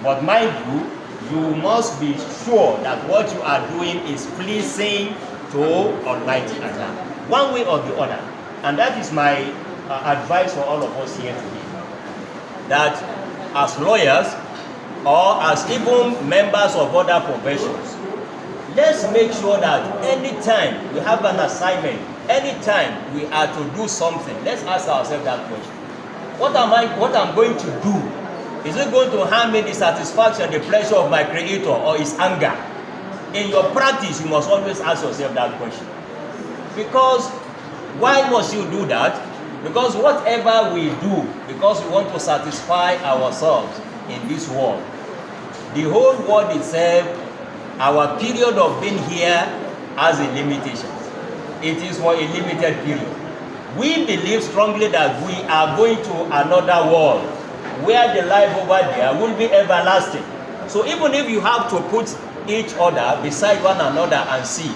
But mind you, you must be sure that what you are doing is pleasing to Almighty Allah, one way or the other. And that is my advice for all of us here today, that as lawyers or as even members of other professions, let's make sure that anytime we have an assignment, anytime we are to do something, let's ask ourselves that question. What I'm going to do, is it going to harm me the satisfaction, the pleasure of my Creator, or His anger? In your practice, you must always ask yourself that question. Because why must you do that? Because whatever we do, because we want to satisfy ourselves in this world, the whole world itself, our period of being here has a limitation. It is for a limited period. We believe strongly that we are going to another world where the life over there will be everlasting. So even if you have to put each other beside one another and see,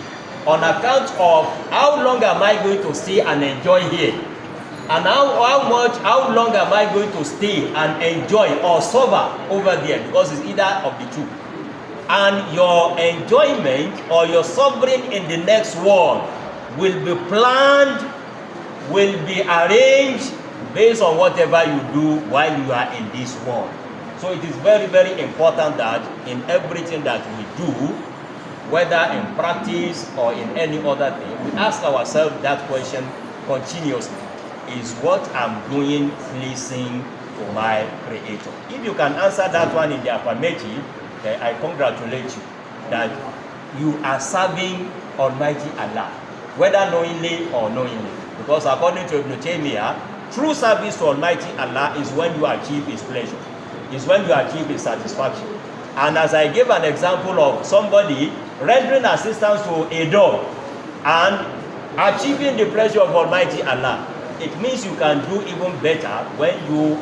on account of how long am I going to stay and enjoy here, and how long am I going to stay and enjoy or suffer over there, because it's either of the two. And your enjoyment or your suffering in the next world will be planned, will be arranged based on whatever you do while you are in this world. So it is very, very important that in everything that we do, whether in practice or in any other thing, we ask ourselves that question continuously. Is what I'm doing pleasing to my Creator? If you can answer that one in the affirmative, I congratulate you that you are serving Almighty Allah, whether knowingly or unknowingly. Because according to Ibn Taymiyyah, true service to Almighty Allah is when you achieve His pleasure, is when you achieve His satisfaction. And as I gave an example of somebody rendering assistance to a dog and achieving the pleasure of Almighty Allah, it means you can do even better when you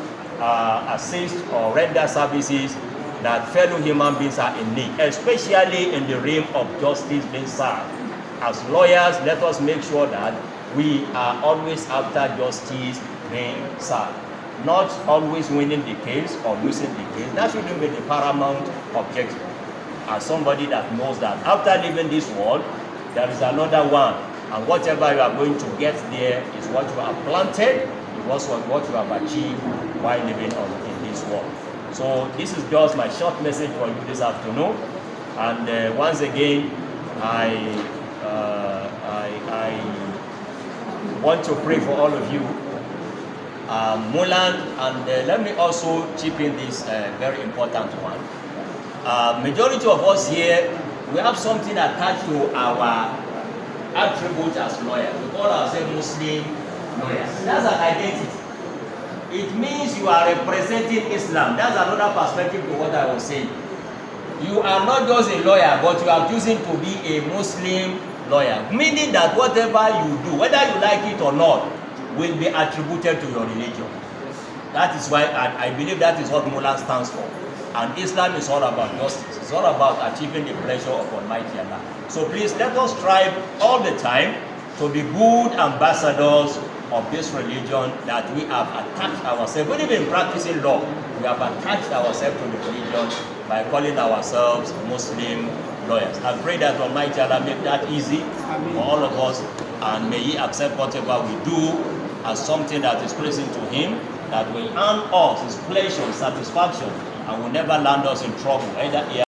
assist or render services that fellow human beings are in need, especially in the realm of justice being served. As lawyers, let us make sure that we are always after justice being served, not always winning the case or losing the case. That shouldn't be the paramount objective. As somebody that knows that after leaving this world, there is another one, and whatever you are going to get there is what you have planted, it was what you have achieved while living in this world. So this is just my short message for you this afternoon. And once again, I want to pray for all of you, Mulan, and let me also chip in this very important one. Majority of us here, we have something attached to our attribute as lawyers. We call ourselves Muslim lawyers. That's an identity. It means you are representing Islam. That's another perspective to what I was saying. You are not just a lawyer, but you are choosing to be a Muslim lawyer. Meaning that whatever you do, whether you like it or not, will be attributed to your religion. That is why I believe that is what Mullah stands for. And Islam is all about justice. It's all about achieving the pleasure of Almighty Allah. So please let us strive all the time to be good ambassadors of this religion that we have attached ourselves. When even practicing law, we have attached ourselves to the religion by calling ourselves Muslim lawyers. I pray that Almighty Allah make that easy for all of us, and may He accept whatever we do as something that is pleasing to Him, that will earn us His pleasure, satisfaction, and will never land us in trouble, either here